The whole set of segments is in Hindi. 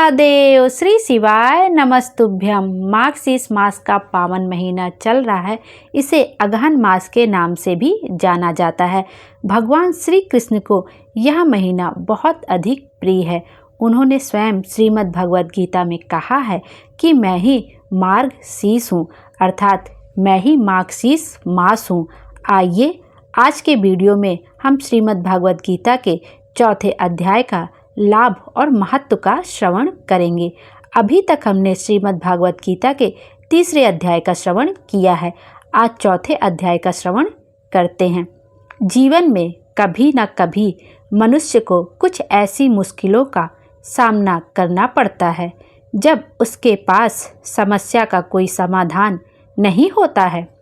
महादेव। श्री शिवाय नमस्तुभ्यम। मार्गशीर्ष मास का पावन महीना चल रहा है। इसे अगहन मास के नाम से भी जाना जाता है। भगवान श्री कृष्ण को यह महीना बहुत अधिक प्रिय है। उन्होंने स्वयं श्रीमद् भगवद गीता में कहा है कि मैं ही मार्गशीर्ष हूँ, अर्थात मैं ही मार्गशीर्ष मास हूँ। आइए आज के वीडियो में हम श्रीमद् भगवद गीता के चौथे अध्याय का लाभ और महत्व का श्रवण करेंगे। अभी तक हमने श्रीमद् भागवत गीता के तीसरे अध्याय का श्रवण किया है। आज चौथे अध्याय का श्रवण करते हैं। जीवन में कभी न कभी मनुष्य को कुछ ऐसी मुश्किलों का सामना करना पड़ता है जब उसके पास समस्या का कोई समाधान नहीं होता है।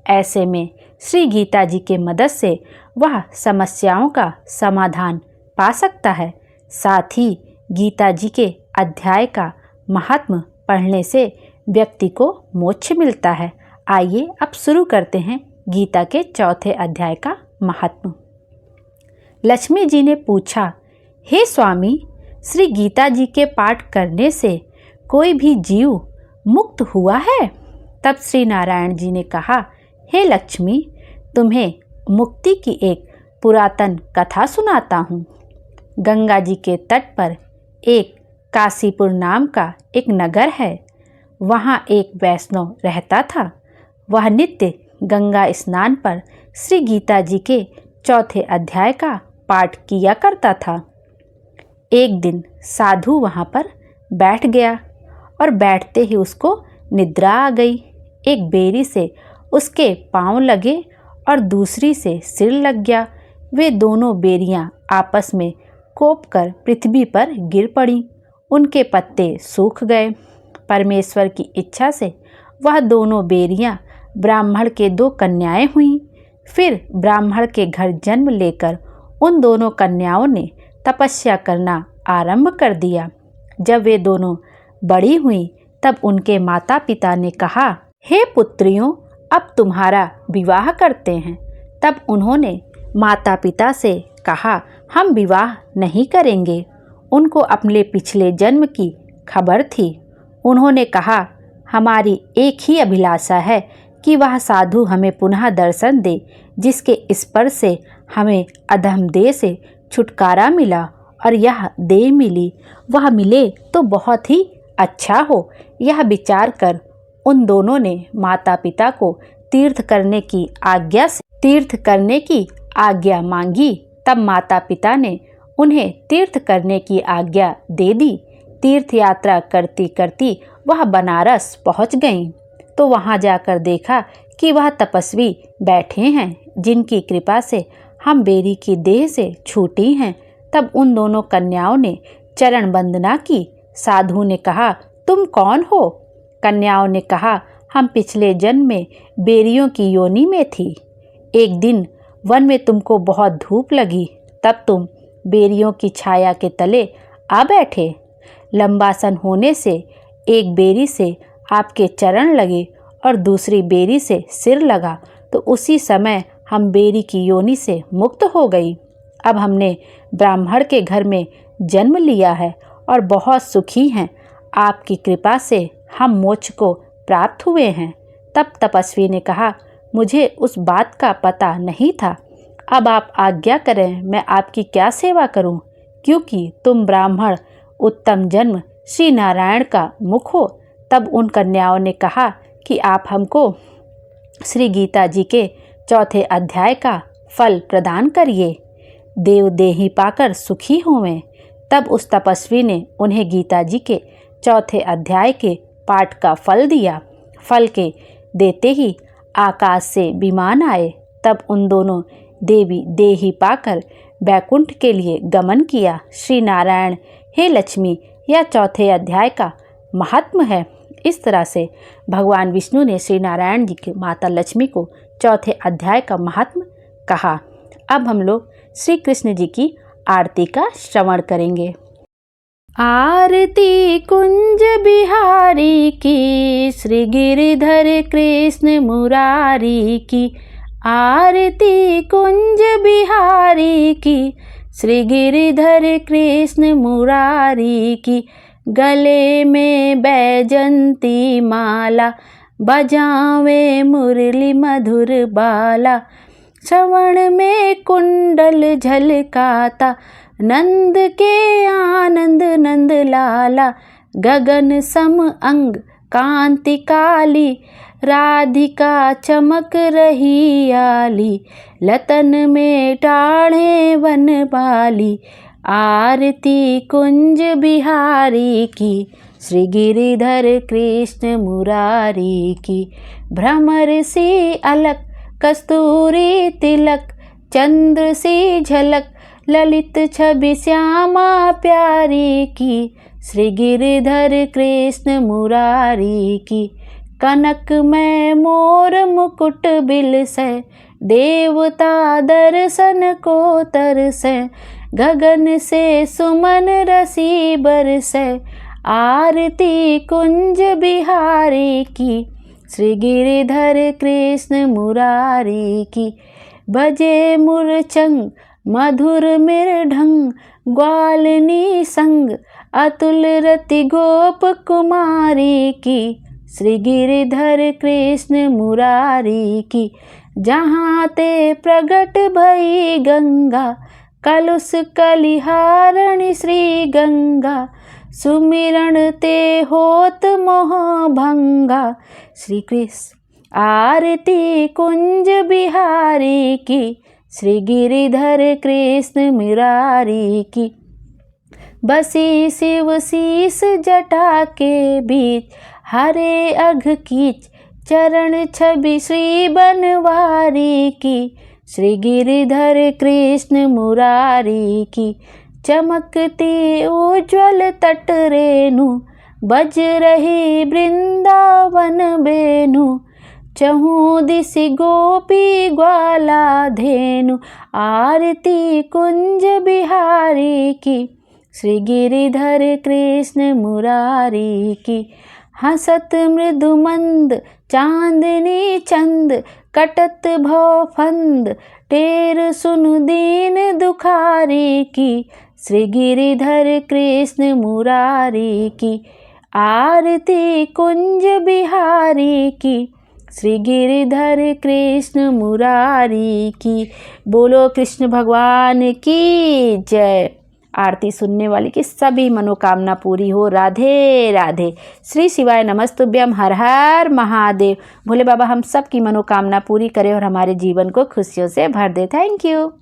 ऐसे में श्री गीता जी के मदद से वह समस्याओं का समाधान पा सकता है। साथ ही गीता जी के अध्याय का महात्म पढ़ने से व्यक्ति को मोक्ष मिलता है। आइए अब शुरू करते हैं गीता के चौथे अध्याय का महात्म। लक्ष्मी जी ने पूछा, हे स्वामी, श्री गीता जी के पाठ करने से कोई भी जीव मुक्त हुआ है? तब श्री नारायण जी ने कहा, हे लक्ष्मी, तुम्हें मुक्ति की एक पुरातन कथा सुनाता हूँ। गंगा जी के तट पर एक काशीपुर नाम का एक नगर है। वहाँ एक वैष्णव रहता था। वह नित्य गंगा स्नान पर श्री गीता जी के चौथे अध्याय का पाठ किया करता था। एक दिन साधु वहाँ पर बैठ गया और बैठते ही उसको निद्रा आ गई। एक बेरी से उसके पाँव लगे और दूसरी से सिर लग गया। वे दोनों बेरियां आपस में कोप कर पृथ्वी पर गिर पड़ी। उनके पत्ते सूख गए। परमेश्वर की इच्छा से वह दोनों बेरियां ब्राह्मण के दो कन्याएं हुईं। फिर ब्राह्मण के घर जन्म लेकर उन दोनों कन्याओं ने तपस्या करना आरंभ कर दिया। जब वे दोनों बड़ी हुईं तब उनके माता पिता ने कहा, हे पुत्रियों, अब तुम्हारा विवाह करते हैं। तब उन्होंने माता पिता से कहा, हम विवाह नहीं करेंगे। उनको अपने पिछले जन्म की खबर थी। उन्होंने कहा, हमारी एक ही अभिलाषा है कि वह साधु हमें पुनः दर्शन दे, जिसके स्पर्श से हमें अधम देह से छुटकारा मिला और यह देह मिली, वह मिले तो बहुत ही अच्छा हो। यह विचार कर उन दोनों ने माता पिता को तीर्थ करने की आज्ञा मांगी। तब माता पिता ने उन्हें तीर्थ करने की आज्ञा दे दी। तीर्थ यात्रा करती करती वह बनारस पहुंच गईं। तो वहां जाकर देखा कि वह तपस्वी बैठे हैं, जिनकी कृपा से हम बेरी की देह से छूटी हैं। तब उन दोनों कन्याओं ने चरण वंदना की। साधु ने कहा, तुम कौन हो? कन्याओं ने कहा, हम पिछले जन्म में बेरियों की योनि में थी। एक दिन वन में तुमको बहुत धूप लगी, तब तुम बेरियों की छाया के तले आ बैठे। लंबा सन होने से एक बेरी से आपके चरण लगे और दूसरी बेरी से सिर लगा, तो उसी समय हम बेरी की योनि से मुक्त हो गई। अब हमने ब्राह्मण के घर में जन्म लिया है और बहुत सुखी हैं। आपकी कृपा से हम मोक्ष को प्राप्त हुए हैं। तब तपस्वी ने कहा, मुझे उस बात का पता नहीं था। अब आप आज्ञा करें, मैं आपकी क्या सेवा करूं? क्योंकि तुम ब्राह्मण उत्तम जन्म श्री नारायण का मुख हो। तब उन कन्याओं ने कहा कि आप हमको श्री गीता जी के चौथे अध्याय का फल प्रदान करिए, देव देही पाकर सुखी होवें। तब उस तपस्वी ने उन्हें गीता जी के चौथे अध्याय के पाठ का फल दिया। फल के देते ही आकाश से विमान आए। तब उन दोनों देवी देही पाकर बैकुंठ के लिए गमन किया। श्री नारायण, हे लक्ष्मी, यह चौथे अध्याय का महात्म है। इस तरह से भगवान विष्णु ने श्री नारायण जी की माता लक्ष्मी को चौथे अध्याय का महात्म कहा। अब हम लोग श्री कृष्ण जी की आरती का श्रवण करेंगे। आरती कुंज बिहारी की, श्री गिरिधर कृष्ण मुरारी की। आरती कुंज बिहारी की, श्री गिरिधर कृष्ण मुरारी की। गले में बैजंती माला, बजावे मुरली मधुर बाला। श्रवण में कुंडल झलकाता, नंद के आनंद नंद लाला। गगन सम अंग कांति काली, राधिका चमक रही आली। लतन में टाढ़े वन बाली, आरती कुंज बिहारी की। श्री गिरिधर कृष्ण मुरारी की। भ्रमर सी अलक कस्तूरी तिलक, चंद्र सी झलक ललित छवि श्यामा प्यारी की। श्री गिरिधर कृष्ण मुरारी की। कनक में मोर मुकुट बिलसे, देवता दर्शन को तरसे। गगन से सुमन रसी बरसे, आरती कुंज बिहारी की। श्री गिरिधर कृष्ण मुरारी की। बजे मुरचंग मधुर मृदंग, ग्वालिनी संग अतुल रति गोप कुमारी की। श्री गिरिधर कृष्ण मुरारी की। जहाँ ते प्रगट भई गंगा, कलुष कलिहारणी श्री गंगा। सुमिरण ते होत मोह भंगा, श्री कृष्ण आरती कुंज बिहारी की। श्री गिरिधर कृष्ण मुरारी की। बसी शिव शीस जटा के बीच, हरे अघ कीच चरण छवि श्री बनवारी की। श्री गिरिधर कृष्ण मुरारी की। चमकती उज्ज्वल तट रेणु, बज रही वृंदावन बेनु। चहु दिशि गोपी ग्वाला धेनु, आरती कुंज बिहारी की। श्री गिरिधर कृष्ण मुरारी की। हसत मृदु मंद चांदनी चंद, कटत भव फंद टेर सुनु दीन दुखारी की। श्री गिरिधर कृष्ण मुरारी की। आरती कुंज बिहारी की। श्री गिरिधर कृष्ण मुरारी की। बोलो कृष्ण भगवान की जय। आरती सुनने वाली की सभी मनोकामना पूरी हो। राधे राधे। श्री शिवाय नमस्तुभ्यम। हर हर महादेव। भोले बाबा हम सब की मनोकामना पूरी करे और हमारे जीवन को खुशियों से भर दे। Thank you.